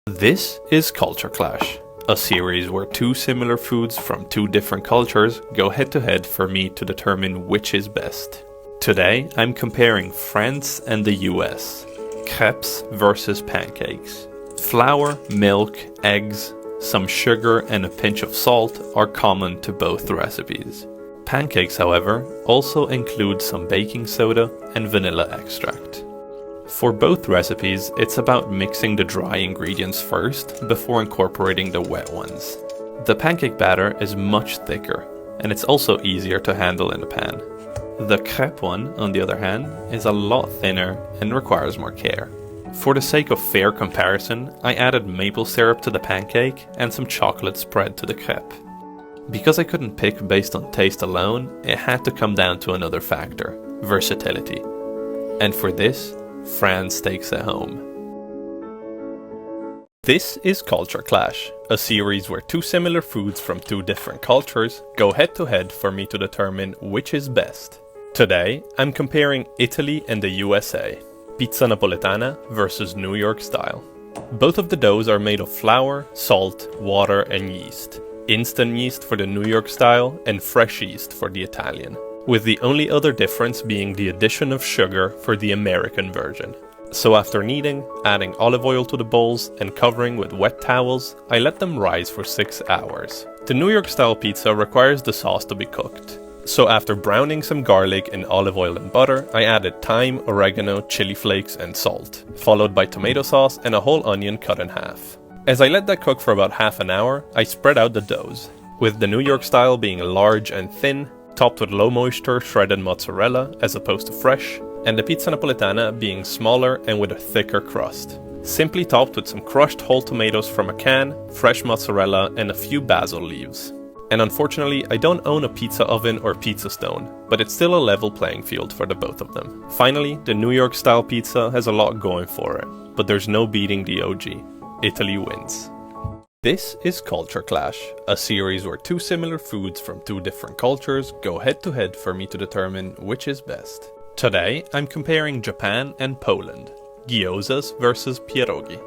This is Culture Clash, a series where two similar foods from two different cultures go head to head for me to determine which is best. Today I'm comparing France and the US, crêpes versus pancakes. Flour, milk, eggs, some sugar and a pinch of salt are common to both recipes. Pancakes, however, also include some baking soda and vanilla extract. For both recipes, it's about mixing the dry ingredients first before incorporating the wet ones. The pancake batter is much thicker, and it's also easier to handle in a pan. The crêpe one, on the other hand, is a lot thinner and requires more care. For the sake of fair comparison, I added maple syrup to the pancake and some chocolate spread to the crêpe. Because I couldn't pick based on taste alone, it had to come down to another factor: versatility. And for this, France takes it home. This is Culture Clash, a series where two similar foods from two different cultures go head to head for me to determine which is best. Today, I'm comparing Italy and the USA, pizza napoletana versus New York style. Both of the doughs are made of flour, salt, water and yeast. Instant yeast for the New York style and fresh yeast for the Italian, with the only other difference being the addition of sugar for the American version. So after kneading, adding olive oil to the bowls and covering with wet towels, I let them rise for 6 hours. The New York style pizza requires the sauce to be cooked. So after browning some garlic in olive oil and butter, I added thyme, oregano, chili flakes and salt, followed by tomato sauce and a whole onion cut in half. As I let that cook for about half an hour, I spread out the doughs, with the New York style being large and thin, topped with low moisture shredded mozzarella as opposed to fresh, and the pizza napoletana being smaller and with a thicker crust, simply topped with some crushed whole tomatoes from a can, fresh mozzarella and a few basil leaves. And unfortunately, I don't own a pizza oven or pizza stone, but it's still a level playing field for the both of them. Finally, the New York style pizza has a lot going for it, but there's no beating the OG. Italy wins. This is Culture Clash, a series where two similar foods from two different cultures go head to head for me to determine which is best. Today, I'm comparing Japan and Poland, gyozas versus pierogi.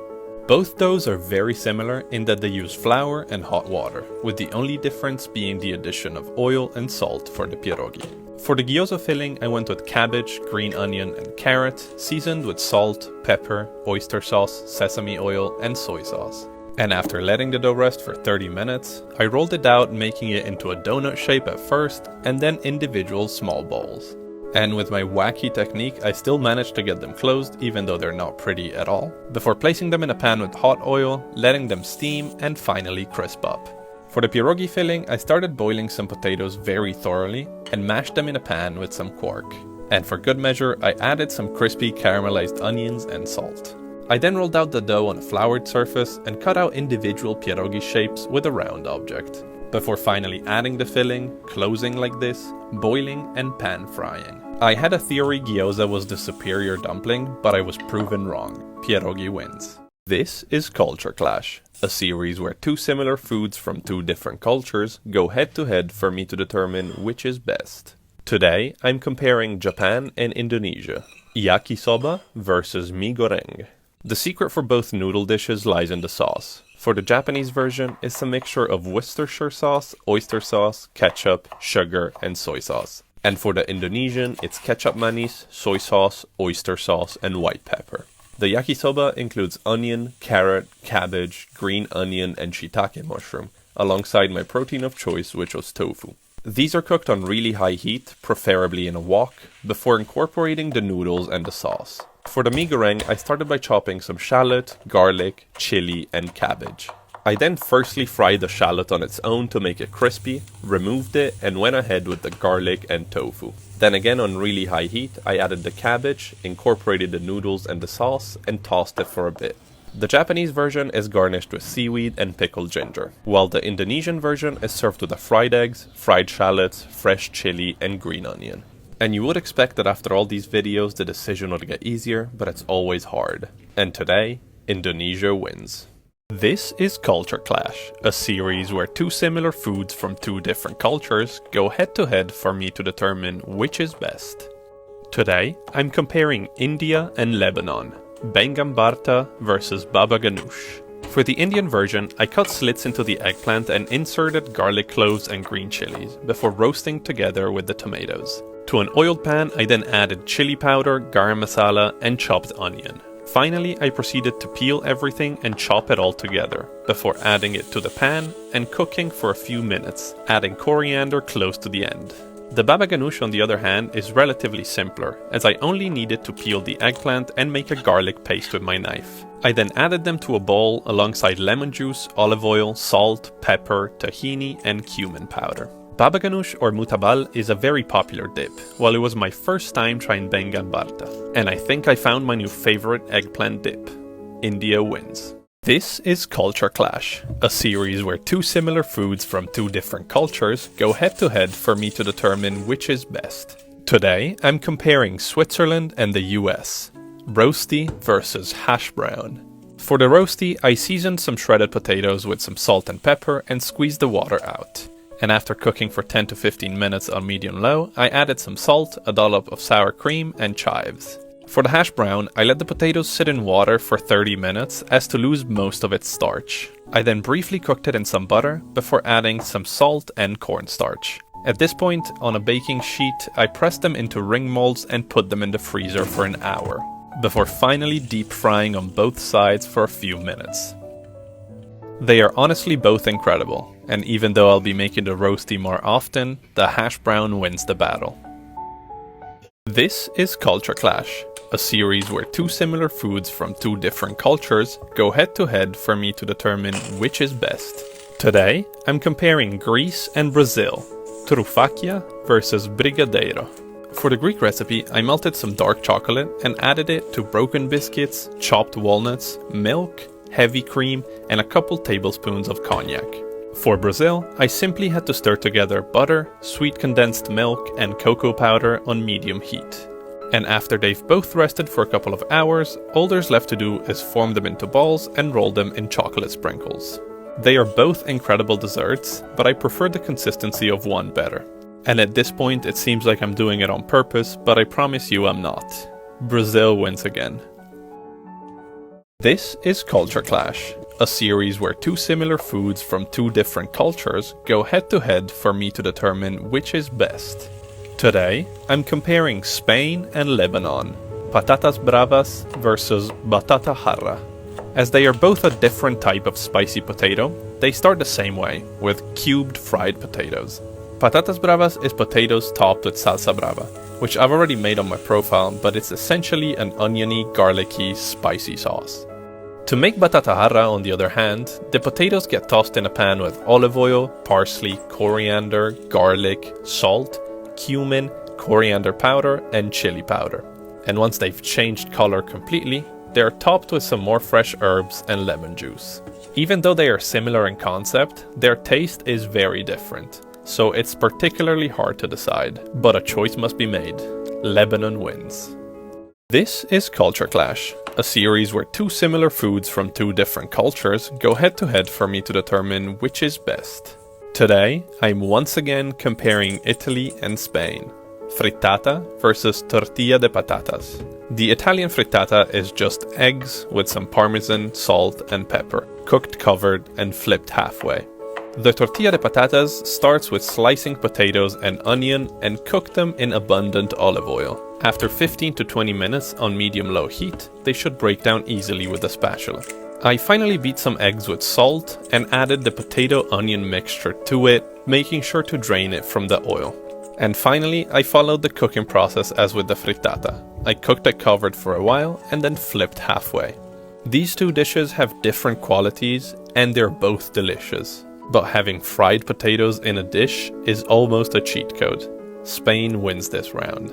Both doughs are very similar in that they use flour and hot water, with the only difference being the addition of oil and salt for the pierogi. For the gyoza filling, I went with cabbage, green onion and carrot, seasoned with salt, pepper, oyster sauce, sesame oil and soy sauce. And after letting the dough rest for 30 minutes, I rolled it out, making it into a donut shape at first and then individual small balls. And with my wacky technique, I still managed to get them closed even though they're not pretty at all, before placing them in a pan with hot oil, letting them steam and finally crisp up. For the pierogi filling, I started boiling some potatoes very thoroughly and mashed them in a pan with some quark. And for good measure, I added some crispy caramelized onions and salt. I then rolled out the dough on a floured surface and cut out individual pierogi shapes with a round object, before finally adding the filling, closing like this, boiling and pan frying. I had a theory gyoza was the superior dumpling, but I was proven wrong. Pierogi wins. This is Culture Clash, a series where two similar foods from two different cultures go head to head for me to determine which is best. Today, I'm comparing Japan and Indonesia, yakisoba versus mie goreng. The secret for both noodle dishes lies in the sauce. For the Japanese version, it's a mixture of Worcestershire sauce, oyster sauce, ketchup, sugar, and soy sauce. And for the Indonesian, it's ketchup manis, soy sauce, oyster sauce, and white pepper. The yakisoba includes onion, carrot, cabbage, green onion, and shiitake mushroom, alongside my protein of choice, which was tofu. These are cooked on really high heat, preferably in a wok, before incorporating the noodles and the sauce. For the mie goreng, I started by chopping some shallot, garlic, chili, and cabbage. I then firstly fried the shallot on its own to make it crispy, removed it, and went ahead with the garlic and tofu. Then again on really high heat, I added the cabbage, incorporated the noodles and the sauce, and tossed it for a bit. The Japanese version is garnished with seaweed and pickled ginger, while the Indonesian version is served with fried eggs, fried shallots, fresh chili, and green onion. And you would expect that after all these videos the decision would get easier, but it's always hard. And today, Indonesia wins. This is Culture Clash, a series where two similar foods from two different cultures go head to head for me to determine which is best. Today, I'm comparing India and Lebanon, Bengambarta versus baba ganoush. For the Indian version, I cut slits into the eggplant and inserted garlic cloves and green chilies before roasting together with the tomatoes. To an oiled pan, I then added chili powder, garam masala, and chopped onion. Finally, I proceeded to peel everything and chop it all together, before adding it to the pan and cooking for a few minutes, adding coriander close to the end. The baba ganoush, on the other hand, is relatively simpler, as I only needed to peel the eggplant and make a garlic paste with my knife. I then added them to a bowl alongside lemon juice, olive oil, salt, pepper, tahini, and cumin powder. Baba ganoush or mutabal is a very popular dip, while it was my first time trying bengal bharta, and I think I found my new favorite eggplant dip. India wins. This is Culture Clash, a series where two similar foods from two different cultures go head to head for me to determine which is best. Today, I'm comparing Switzerland and the US. Roasty versus hash brown. For the roasty, I seasoned some shredded potatoes with some salt and pepper and squeezed the water out. And after cooking for 10 to 15 minutes on medium-low, I added some salt, a dollop of sour cream, and chives. For the hash brown, I let the potatoes sit in water for 30 minutes as to lose most of its starch. I then briefly cooked it in some butter before adding some salt and cornstarch. At this point, on a baking sheet, I pressed them into ring molds and put them in the freezer for an hour, before finally deep frying on both sides for a few minutes. They are honestly both incredible, and even though I'll be making the roasty more often, the hash brown wins the battle. This is Culture Clash, a series where two similar foods from two different cultures go head to head for me to determine which is best. Today, I'm comparing Greece and Brazil, Truffacia versus Brigadeiro. For the Greek recipe, I melted some dark chocolate and added it to broken biscuits, chopped walnuts, milk, heavy cream, and a couple tablespoons of cognac. For Brazil, I simply had to stir together butter, sweet condensed milk, and cocoa powder on medium heat. And after they've both rested for a couple of hours, all there's left to do is form them into balls and roll them in chocolate sprinkles. They are both incredible desserts, but I prefer the consistency of one better. And at this point it seems like I'm doing it on purpose, but I promise you I'm not. Brazil wins again. This is Culture Clash, a series where two similar foods from two different cultures go head to head for me to determine which is best. Today, I'm comparing Spain and Lebanon, patatas bravas versus batata jarra. As they are both a different type of spicy potato, they start the same way, with cubed fried potatoes. Patatas bravas is potatoes topped with salsa brava, which I've already made on my profile, but it's essentially an oniony, garlicky, spicy sauce. To make batata jarra, on the other hand, the potatoes get tossed in a pan with olive oil, parsley, coriander, garlic, salt, cumin, coriander powder, and chili powder. And once they've changed color completely, they are topped with some more fresh herbs and lemon juice. Even though they are similar in concept, their taste is very different, so it's particularly hard to decide, but a choice must be made. Lebanon wins. This is Culture Clash, a series where two similar foods from two different cultures go head to head for me to determine which is best. Today, I'm once again comparing Italy and Spain. Frittata versus tortilla de patatas. The Italian frittata is just eggs with some parmesan, salt, and pepper, cooked covered and flipped halfway. The tortilla de patatas starts with slicing potatoes and onion and cook them in abundant olive oil. After 15 to 20 minutes on medium-low heat, they should break down easily with a spatula. I finally beat some eggs with salt and added the potato-onion mixture to it, making sure to drain it from the oil. And finally, I followed the cooking process as with the frittata. I cooked it covered for a while and then flipped halfway. These two dishes have different qualities and they're both delicious. But having fried potatoes in a dish is almost a cheat code. Spain wins this round.